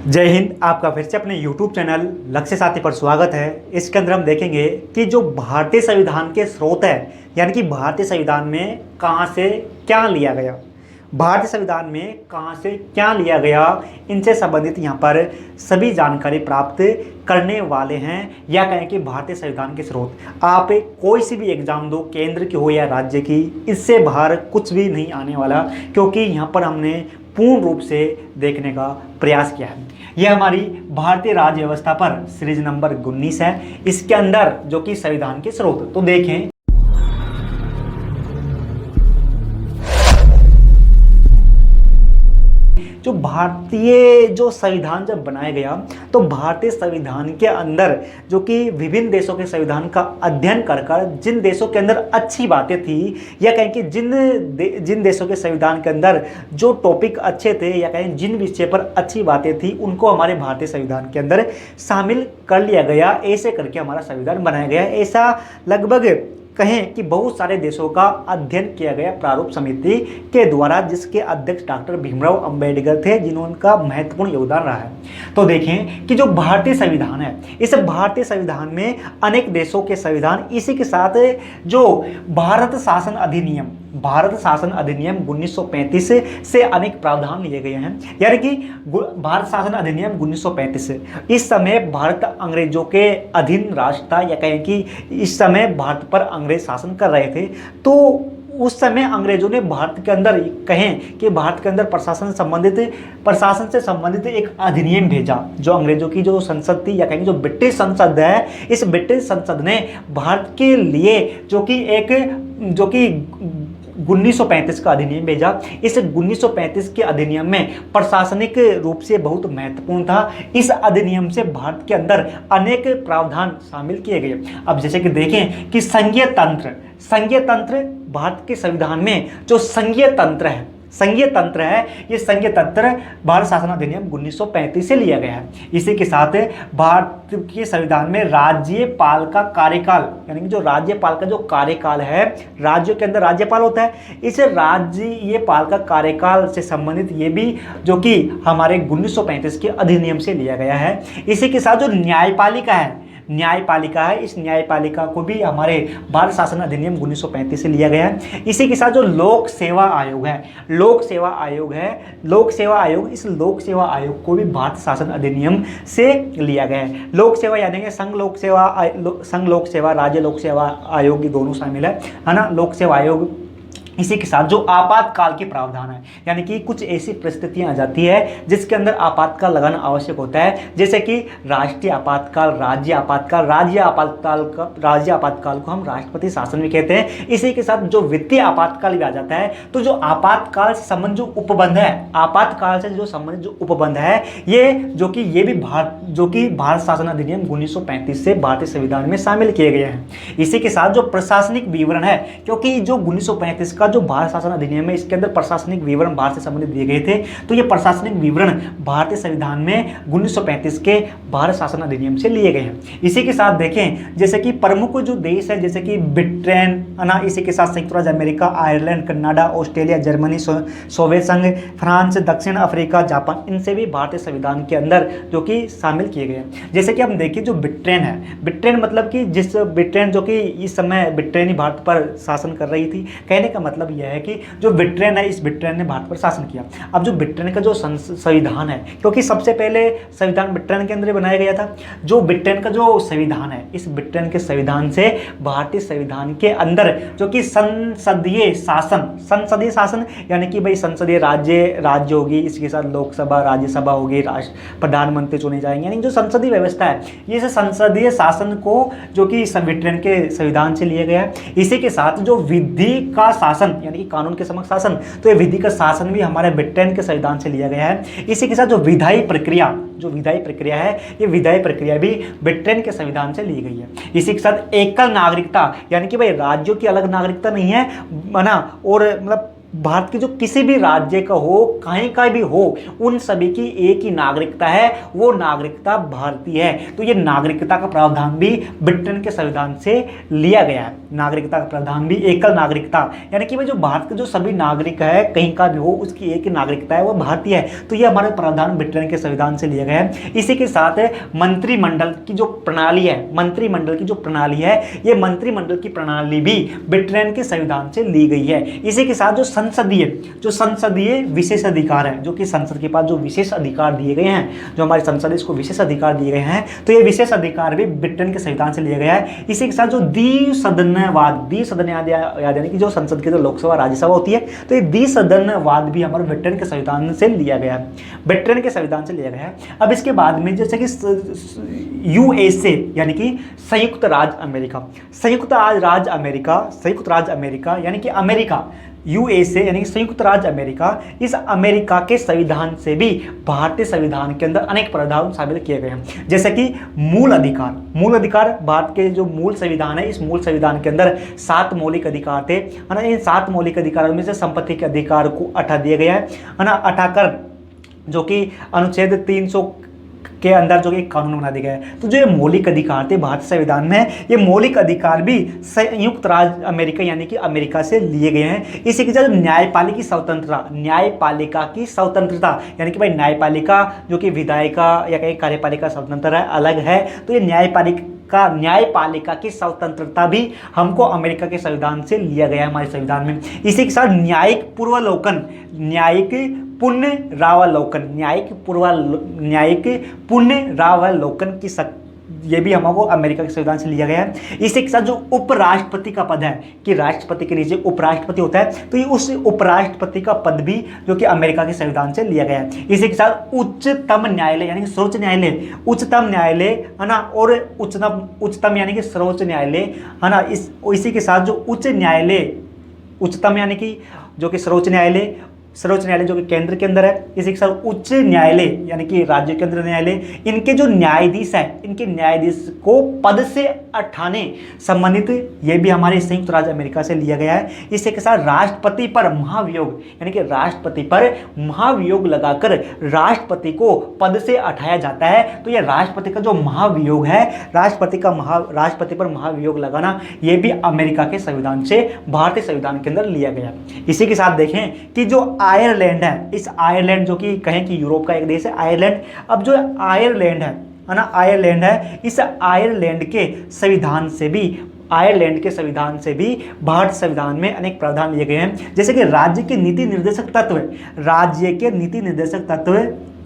जय हिंद। आपका फिर से अपने YouTube चैनल लक्ष्य साथी पर स्वागत है। इसके अंदर हम देखेंगे कि जो भारतीय संविधान के स्रोत है, यानी कि भारतीय संविधान में कहाँ से क्या लिया गया, भारतीय संविधान में कहाँ से क्या लिया गया, इनसे संबंधित यहाँ पर सभी जानकारी प्राप्त करने वाले हैं। या कहें कि भारतीय संविधान के स्रोत, आप कोई सी भी एग्जाम दो, केंद्र की हो या राज्य की, इससे बाहर कुछ भी नहीं आने वाला, क्योंकि यहाँ पर हमने पूर्ण रूप से देखने का प्रयास किया है। यह हमारी भारतीय राज्य व्यवस्था पर सीरीज नंबर 19 है। इसके अंदर जो कि संविधान के स्रोत, तो देखें जो भारतीय जो संविधान जब बनाया गया, तो भारतीय संविधान के अंदर जो कि विभिन्न देशों के संविधान का अध्ययन कर जिन देशों के अंदर अच्छी बातें थी, या कहें कि जिन देशों के संविधान के अंदर जो टॉपिक अच्छे थे, या कहें जिन विषय पर अच्छी बातें थी, उनको हमारे भारतीय संविधान के अंदर शामिल कर लिया गया। ऐसे करके हमारा संविधान बनाया गया। ऐसा लगभग कहें कि बहुत सारे देशों का अध्ययन किया गया प्रारूप समिति के द्वारा, जिसके अध्यक्ष डॉक्टर भीमराव अंबेडकर थे, जिन्होंने महत्वपूर्ण योगदान रहा है। तो देखें कि जो भारतीय संविधान है, इस भारतीय संविधान में अनेक देशों के संविधान, इसी के साथ जो भारत शासन अधिनियम 1935 से अनेक प्रावधान लिए गए हैं। यानी कि भारत शासन अधिनियम 1935, इस समय भारत अंग्रेजों के अधीन राष्ट्र था, या कहें कि इस समय भारत पर अंग्रेज शासन कर रहे थे। तो उस समय अंग्रेजों ने भारत के अंदर, कहें कि भारत के अंदर प्रशासन से संबंधित एक अधिनियम भेजा, जो अंग्रेजों की जो संसद थी, या कहेंगे जो ब्रिटिश संसद है, इस ब्रिटिश संसद ने भारत के लिए जो कि 1935 का अधिनियम भेजा। इस 1935 के अधिनियम में प्रशासनिक रूप से बहुत महत्वपूर्ण था। इस अधिनियम से भारत के अंदर अनेक प्रावधान शामिल किए गए। अब जैसे कि देखें कि संघीय तंत्र भारत के संविधान में जो संघीय तंत्र है, ये संघीय तंत्र भारत शासन अधिनियम 1935 से लिया गया है। इसी के साथ भारत के संविधान में राज्यपाल का कार्यकाल, यानी कि जो राज्यपाल का जो कार्यकाल है, राज्यों के अंदर राज्यपाल होता है, इस राज्यपाल का कार्यकाल से संबंधित ये भी जो कि हमारे 1935 के अधिनियम से लिया गया है। इसी के साथ जो न्यायपालिका है, इस न्यायपालिका को भी हमारे भारत शासन अधिनियम 1935 से लिया गया है। इसी के साथ जो लोक सेवा आयोग है, इस लोक सेवा आयोग को भी भारत शासन अधिनियम से लिया गया है। लोक सेवा यानी कि संघ लोक सेवा, राज्य लोक सेवा आयोग, ये दोनों शामिल है ना, लोक सेवा आयोग। इसी के साथ जो आपातकाल के प्रावधान है, यानी कि कुछ ऐसी परिस्थितियां आ जाती है जिसके अंदर आपातकाल लगाना आवश्यक होता है, जैसे कि राष्ट्रीय आपातकाल, राज्य आपातकाल को हम राष्ट्रपति शासन भी कहते हैं। इसी के साथ जो वित्तीय आपातकाल भी आ जाता है। तो जो आपातकाल से संबंधित जो उपबंध है, ये भी भारत शासन अधिनियम 1935 से भारतीय संविधान में शामिल किए गए हैं। इसी के साथ जो प्रशासनिक विवरण है, क्योंकि जो 1935 का जो भारत शासन अधिनियम है, इसके अंदर प्रशासनिक विवरण भारत से संबंधित दिए गए थे। तो ये प्रशासनिक विवरण भारतीय संविधान में 1935 के भारत शासन अधिनियम से लिए गए हैं। इसी के साथ देखें जैसे कि प्रमुख जो देश है, जैसे कि ब्रिटेन, इसी के साथ संयुक्त राज्य America, Ireland, Canada, Australia, Germany, Soviet संघ, फ्रांस, दक्षिण अफ्रीका, जापान, इनसे भी भारतीय संविधान के अंदर जो कि शामिल किए गए हैं। जैसे कि हम देखिए जो ब्रिटेन है, ब्रिटेन मतलब कि ब्रिटेन जो कि इस समय ब्रिटेन ही भारत पर शासन कर रही थी। कहने का मतलब यह है कि जो ब्रिटेन है, इस ब्रिटेन ने भारत पर शासन किया। अब जो ब्रिटेन का जो संविधान है, क्योंकि सबसे पहले संविधान ब्रिटेन के अंदर बनाया गया था, जो ब्रिटेन का जो संविधान है, इस ब्रिटेन के संविधान से भारतीय संविधान के अंदर जो कि संसदीय शासन, यानी कि भाई संसदीय राज्य होगी, इसके साथ लोकसभा, राज्यसभा होगी, प्रधानमंत्री चुने जाएंगे, यानी जो संसदीय व्यवस्था है, ये संसदीय शासन को जो कि ब्रिटेन के संविधान से लिया गया है। इसी के साथ जो विधि का शासन, यानी कि कानून के समक्ष शासन, तो ये विधि का शासन भी हमारे ब्रिटेन के संविधान से लिया गया है। इसी के साथ जो विधायी प्रक्रिया है, ये विधायी प्रक्रिया भी ब्रिटेन के संविधान से ली गई है। इसी के साथ एकल नागरिकता, यानी कि भाई राज्यों की अलग नागरिकता नहीं है ना, और मतलब भारत के जो किसी भी राज्य का हो, कहीं का भी हो, उन सभी की एक ही नागरिकता है, वो नागरिकता भारतीय है। तो ये नागरिकता का प्रावधान भी ब्रिटेन के संविधान से लिया गया है। नागरिकता का प्रावधान भी एकल नागरिकता, यानी कि भाई जो भारत के जो सभी नागरिक है, कहीं का भी हो, उसकी एक ही नागरिकता है, वो भारतीय है। तो ये हमारे प्रावधान ब्रिटेन के संविधान से लिया गया है। इसी के साथ मंत्रिमंडल की जो प्रणाली है, मंत्रिमंडल की जो प्रणाली है, ये मंत्रिमंडल की प्रणाली भी ब्रिटेन के संविधान से ली गई है। इसी के साथ जो संसदीय विशेष अधिकार है, जो कि संसद के पास जो विशेष अधिकार दिए गए हैं, जो हमारी संसद इसको विशेष अधिकार दिए गए हैं, तो ये विशेष अधिकार भी ब्रिटेन के संविधान से लिया गया है। इसी के साथ जो द्विसदनवाद यानी कि जो संसद की जो लोकसभा राज्यसभा होती है, तो ये द्विसदनवाद भी हमारे ब्रिटेन के संविधान से लिया गया है, ब्रिटेन के संविधान से लिया गया है। अब इसके बाद में जैसे कि यूएसए यानी कि संयुक्त राज्य अमेरिका, संयुक्त राज्य अमेरिका यानी कि अमेरिका, यूएसए यानी कि संयुक्त राज्य अमेरिका, इस अमेरिका के संविधान से भी भारतीय संविधान के अंदर अनेक प्रावधान शामिल किए गए हैं। जैसे कि मूल अधिकार भारत के जो मूल संविधान है, इस मूल संविधान के अंदर 7 मौलिक अधिकार थे, है ना। इन 7 मौलिक अधिकारों में से संपत्ति के अधिकार को हटा दिया गया है ना, हटाकर जो कि अनुच्छेद 300 के अंदर जो एक कानून बना दिया गया है। तो जो ये मौलिक अधिकार थे भारतीय संविधान में, ये मौलिक अधिकार भी संयुक्त राज्य अमेरिका यानी कि अमेरिका से लिए गए हैं। इसी के साथ न्यायपालिका की स्वतंत्रता यानी कि भाई न्यायपालिका जो कि विधायिका या कहीं कार्यपालिका स्वतंत्र है, अलग है, तो ये न्यायपालिका की स्वतंत्रता भी हमको अमेरिका के संविधान से लिया गया है हमारे संविधान में। इसी के साथ न्यायिक पुनरावलोकन की ये भी हमको अमेरिका के संविधान से लिया गया है। इसी के साथ जो उपराष्ट्रपति का पद है कि राष्ट्रपति के नीचे उपराष्ट्रपति होता है, तो ये उस उपराष्ट्रपति का पद भी जो कि अमेरिका के संविधान से लिया गया है। इसी के साथ उच्चतम न्यायालय यानी कि सर्वोच्च न्यायालय, उच्चतम न्यायालय है ना, और उच्चतम यानी कि सर्वोच्च न्यायालय है ना। इसी के साथ जो उच्चतम यानी कि जो कि सर्वोच्च न्यायालय जो कि केंद्र के अंदर है, इसी के साथ उच्च न्यायालय यानी कि राज्य के अंदर न्यायालय, इनके जो न्यायाधीश है, इनके न्यायाधीश को पद से हटाने संबंधित ये भी हमारे संयुक्त राज्य अमेरिका से लिया गया है। इसी के साथ राष्ट्रपति पर महाभियोग यानी कि राष्ट्रपति पर महाभियोग लगाकर राष्ट्रपति को पद से हटाया जाता है। तो ये राष्ट्रपति का जो महाभियोग है, राष्ट्रपति पर महाभियोग लगाना, ये भी अमेरिका के संविधान से भारतीय संविधान के अंदर लिया गया। इसी के साथ देखें कि जो आयरलैंड है, इस आयरलैंड जो कि कहें कि यूरोप का एक देश है आयरलैंड, अब जो आयरलैंड है ना, आयरलैंड है, इस आयरलैंड के संविधान से भी भारत संविधान में अनेक प्रावधान लिए गए हैं। जैसे कि राज्य के नीति निर्देशक तत्व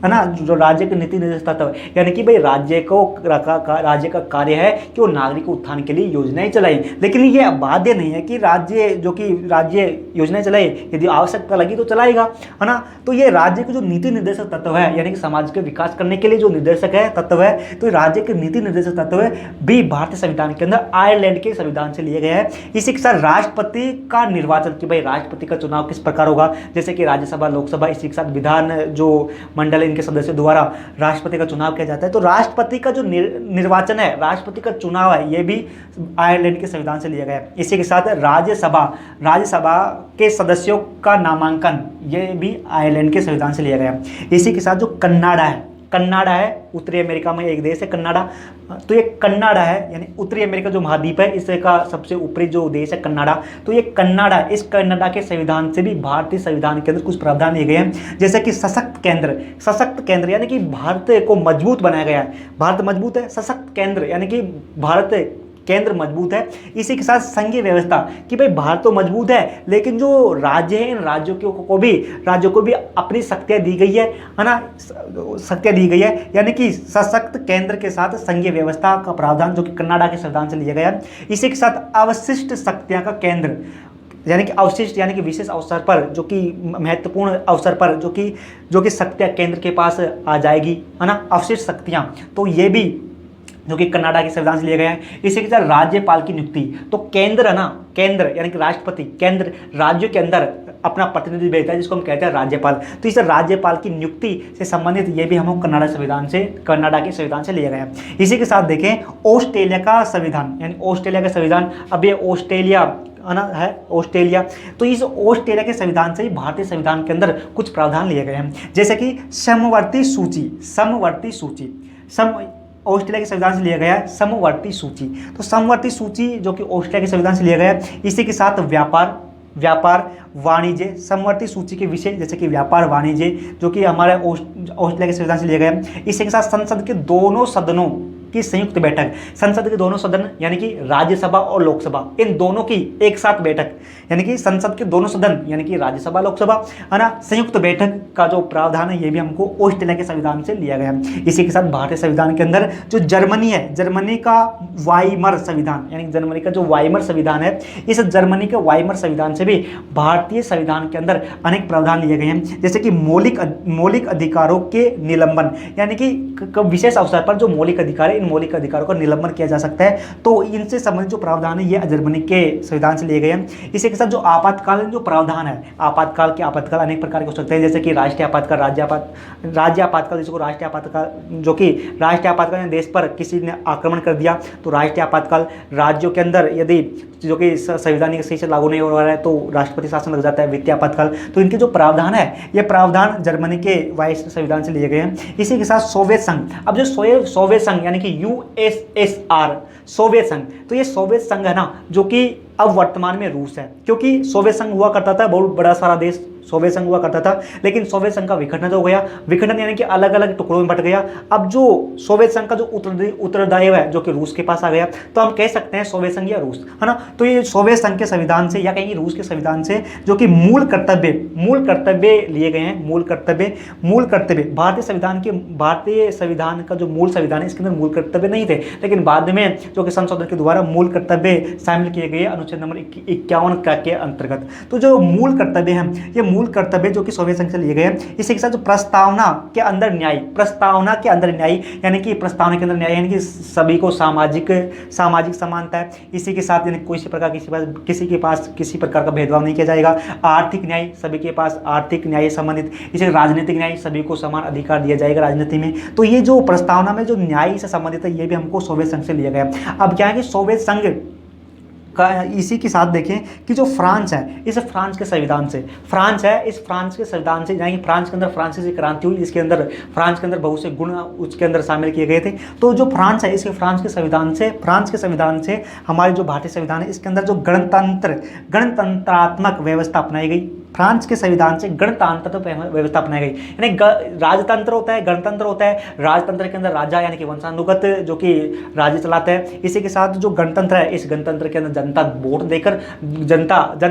है ना, जो राज्य के नीति निर्देशक तत्व यानी कि भाई राज्य का कार्य है कि वो नागरिक उत्थान के लिए योजनाएं चलाए, लेकिन ये बाध्य नहीं है कि राज्य योजनाएं चलाए, यदि आवश्यकता लगी तो चलाएगा, है ना। तो ये राज्य के जो नीति निर्देशक तत्व है यानी कि समाज के विकास करने के लिए जो निर्देशक है तत्व है, तो राज्य के नीति निर्देशक तत्व भी भारतीय संविधान के अंदर आयरलैंड के संविधान से लिए गए हैं। इसी के साथ राष्ट्रपति का निर्वाचन कि भाई राष्ट्रपति का चुनाव किस प्रकार होगा, जैसे कि राज्यसभा, लोकसभा, इसी के साथ विधान जो मंडल के सदस्यों द्वारा राष्ट्रपति का चुनाव किया जाता है। तो राष्ट्रपति का जो निर्वाचन है, राष्ट्रपति का चुनाव है, ये भी आयरलैंड के संविधान से लिया गया है। इसी के साथ राज्यसभा के सदस्यों का नामांकन, ये भी आयरलैंड के संविधान से लिया गया है। इसी के साथ जो कनाडा है, उत्तरी अमेरिका में एक देश है कनाडा, तो ये कनाडा है यानी उत्तरी अमेरिका जो महाद्वीप है, इसका सबसे ऊपरी जो देश है कनाडा, तो ये कनाडा, इस कनाडा के संविधान से भी भारतीय संविधान के अंदर कुछ प्रावधान दिए गए हैं। जैसे कि सशक्त केंद्र यानी कि भारत को मजबूत बनाया गया है, भारत मजबूत है, सशक्त केंद्र यानी कि भारत केंद्र मजबूत है। इसी के साथ संघीय व्यवस्था कि भाई भारत तो मजबूत है, लेकिन जो राज्य है, इन राज्यों को भी अपनी शक्तियां दी गई है ना, शक्तियां दी गई है, यानी कि सशक्त केंद्र के साथ संघीय व्यवस्था का प्रावधान जो कि कनाडा के संविधान से लिया गया है। इसी के साथ अवशिष्ट शक्तियां का केंद्र यानी कि अवशिष्ट यानी कि विशेष अवसर पर, जो कि महत्वपूर्ण अवसर पर जो कि शक्तियां केंद्र के पास आ जाएगी, है ना, अवशिष्ट शक्तियां, तो ये भी जो कि कनाडा के संविधान से लिया गया है। इसी के साथ राज्यपाल की नियुक्ति, तो केंद्र है ना, केंद्र यानी कि राष्ट्रपति, केंद्र राज्यों के अंदर अपना प्रतिनिधि भेजता है जिसको हम कहते हैं राज्यपाल। तो इस राज्यपाल की नियुक्ति से संबंधित ये भी हम कनाडा के संविधान से लिया गया है। इसी के साथ देखें ऑस्ट्रेलिया का संविधान, यानी ऑस्ट्रेलिया का संविधान, अब ये ऑस्ट्रेलिया है ना, है ऑस्ट्रेलिया। तो इस ऑस्ट्रेलिया के संविधान से ही भारतीय संविधान के अंदर कुछ प्रावधान लिए गए हैं, जैसे कि समवर्ती सूची, समवर्ती सूची, ऑस्ट्रेलिया के संविधान से लिया गया है समवर्ती सूची। तो समवर्ती सूची जो कि ऑस्ट्रेलिया के संविधान से लिया गया है, इसी के साथ व्यापार वाणिज्य, समवर्ती सूची के विषय जैसे कि व्यापार वाणिज्य जो कि हमारे ऑस्ट्रेलिया के संविधान से लिया गया है। इसी के साथ संसद के दोनों सदनों की संयुक्त बैठक, संसद के दोनों सदन यानी कि राज्यसभा और लोकसभा, इन दोनों की एक साथ बैठक, यानी कि संसद के दोनों सदन यानी कि राज्यसभा लोकसभा है ना, संयुक्त बैठक का जो प्रावधान है ये भी हमको ऑस्ट्रेलिया के संविधान से लिया गया है। इसी के साथ भारतीय संविधान के अंदर जो जर्मनी है, जर्मनी का वाइमर संविधान यानी जर्मनी का जो वाइमर संविधान है, इस जर्मनी के वाइमर संविधान से भी भारतीय संविधान के अंदर अनेक प्रावधान लिए गए हैं, जैसे कि मौलिक अधिकारों के निलंबन, यानी कि विशेष अवसर पर जो मौलिक अधिकार है, इन मौलिक अधिकारों का निलंबन किया जा सकता है। तो इनसे संबंधित जो प्रावधान है ये जर्मनी के संविधान से लिए गए हैं। इसी के साथ जो आपातकालीन जो प्रावधान है, आपातकाल अनेक प्रकार के हो सकते हैं, जैसे कि राष्ट्रीय आपातकाल, राज्य आपातकाल, जिसको राष्ट्रीय आपातकाल, जो कि राष्ट्रीय आपातकाल देश पर किसी ने आक्रमण कर दिया तो राष्ट्रीय आपातकाल, राज्यों के अंदर यदि जो कि संवैधानिक सही से लागू नहीं हो रहा है तो राष्ट्रपति शासन लग जाता है, वित्तीय आपातकाल। तो इनके जो प्रावधान है ये प्रावधान जर्मनी के वाइस संविधान से लिए गए हैं। इसी के साथ सोवियत संघ, अब जो सोवियत संघ यानी कि यूएसएसआर, सोवियत संघ, तो ये सोवियत संघ है ना जो कि अब वर्तमान में रूस है, क्योंकि सोवियत संघ हुआ करता था, बहुत बड़ा सारा देश सोवियत संघ हुआ करता था, लेकिन सोवियत संघ का विघटन हो गया, विघटन यानी कि अलग अलग टुकड़ों में बट गया। अब जो सोवियत संघ का जो उत्तरदायित्व है जो कि रूस के पास आ गया, तो हम कह सकते हैं सोवियत संघ या रूस, है ना। तो ये सोवियत संघ के संविधान से या कहीं रूस के संविधान से जो कि मूल कर्तव्य लिए गए हैं, मूल कर्तव्य भारतीय संविधान का जो मूल संविधान है इसके अंदर मूल कर्तव्य नहीं थे, लेकिन बाद में जो कि संशोधन के द्वारा मूल कर्तव्य शामिल किए गए अनुच्छेद नंबर 51 के अंतर्गत। तो जो मूल कर्तव्य हैं, ये मूल कर्तव्य जो कि सोवियत संघ से लिए गए हैं। इसी के साथ जो प्रस्तावना के अंदर न्याय यानी कि प्रस्तावना के अंदर न्याय यानी कि सभी को सामाजिक समानता है। इसी के साथ यानी किसी के पास किसी प्रकार का भेदभाव नहीं किया जाएगा। आर्थिक न्याय, सभी के पास आर्थिक न्याय संबंधित। इसे राजनीतिक न्याय, सभी को समान अधिकार दिया जाएगा राजनीति में। तो ये जो प्रस्तावना में जो न्याय से संबंधित है ये भी हमको सोवियत संघ से लिया गया। अब क्या है कि सोवियत संघ का इसी के साथ देखें कि जो फ्रांस है, इस फ्रांस के संविधान से यानी कि फ्रांस के अंदर फ्रांसीसी क्रांति हुई, इसके अंदर फ्रांस के अंदर बहुत से गुण उसके अंदर शामिल किए गए थे। तो जो फ्रांस है, इसके फ्रांस के संविधान से हमारे जो भारतीय संविधान है इसके अंदर जो गणतंत्रात्मक व्यवस्था अपनाई गई। फ्रांस के संविधान से गणतांत्रिक व्यवस्था अपनाई गई, यानी राजतंत्र होता है, गणतंत्र होता है। राजतंत्र के अंदर राजा यानी कि वंशानुगत जो कि राज्य चलाता है। इसी के साथ जो गणतंत्र है, इस गणतंत्र के अंदर जनता वोट देकर जनता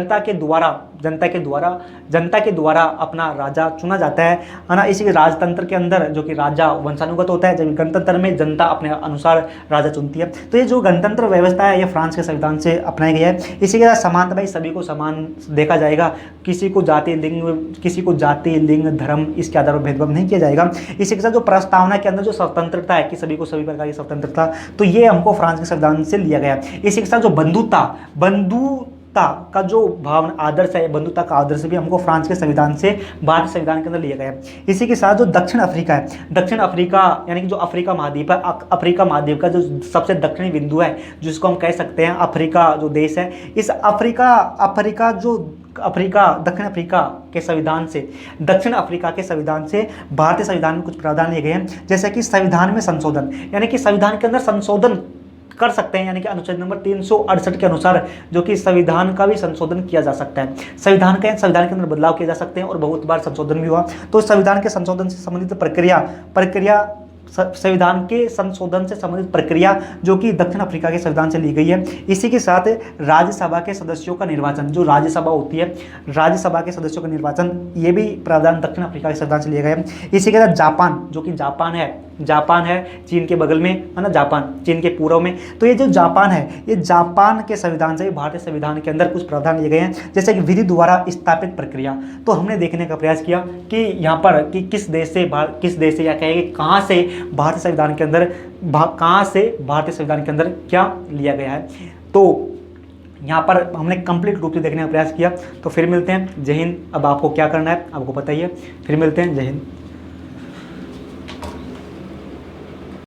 के द्वारा अपना राजा चुना जाता है ना। इसी के राजतंत्र के अंदर जो कि राजा वंशानुगत होता है, जबकि गणतंत्र में जनता अपने अनुसार राजा चुनती है। तो ये जो गणतंत्र व्यवस्था है ये फ्रांस के संविधान से अपनाई गई है। इसी के साथ समानता, भाई सभी को समान देखा जाएगा, किसी को जाति लिंग धर्म इसके आधार पर भेदभाव नहीं किया जाएगा। इसी के साथ जो प्रस्तावना के अंदर जो स्वतंत्रता है कि सभी को सभी प्रकार की स्वतंत्रता, तो ये हमको फ्रांस के संविधान से लिया गया। इसी के साथ जो बंधुता का जो भावना आदर्श है, बंधुता का आदर्श भी हमको फ्रांस के संविधान से भारतीय संविधान के अंदर लिया गया। इसी के साथ जो दक्षिण अफ्रीका है, दक्षिण अफ्रीका यानी कि जो अफ्रीका महाद्वीप है, अफ्रीका महाद्वीप का जो सबसे दक्षिणी बिंदु है जिसको हम कह सकते हैं अफ्रीका जो देश है, इस दक्षिण अफ्रीका के संविधान से भारतीय संविधान में कुछ प्रावधान लिए गए हैं, जैसे कि संविधान में संशोधन, यानी कि संविधान के अंदर संशोधन कर सकते हैं, यानी कि अनुच्छेद नंबर 368 के अनुसार जो कि संविधान का भी संशोधन किया जा सकता है। संविधान के अंदर बदलाव किए जा सकते हैं और बहुत बार संशोधन भी हुआ। तो संविधान के संशोधन से संबंधित संविधान के संशोधन से संबंधित प्रक्रिया जो कि दक्षिण अफ्रीका के संविधान से ली गई है। इसी के साथ राज्यसभा के सदस्यों का निर्वाचन, जो राज्यसभा होती है, राज्यसभा के सदस्यों का निर्वाचन, ये भी प्रावधान दक्षिण अफ्रीका के संविधान से लिए गए हैं। इसी के साथ जापान, जो कि जापान है चीन के बगल में, है ना, जापान चीन के पूर्व में। तो ये जो जापान है, ये जापान के संविधान से भारतीय संविधान के अंदर कुछ प्रावधान लिए गए हैं, जैसे कि विधि द्वारा स्थापित प्रक्रिया। तो हमने देखने का प्रयास किया कि यहाँ पर कि किस देश से या कहेंगे कहाँ से भारतीय संविधान के अंदर क्या लिया गया है। तो यहाँ पर हमने कंप्लीट रूप से देखने का प्रयास किया। तो फिर मिलते हैं, जय हिंद। अब आपको क्या करना है आपको बताइए, फिर मिलते हैं, जय हिंद।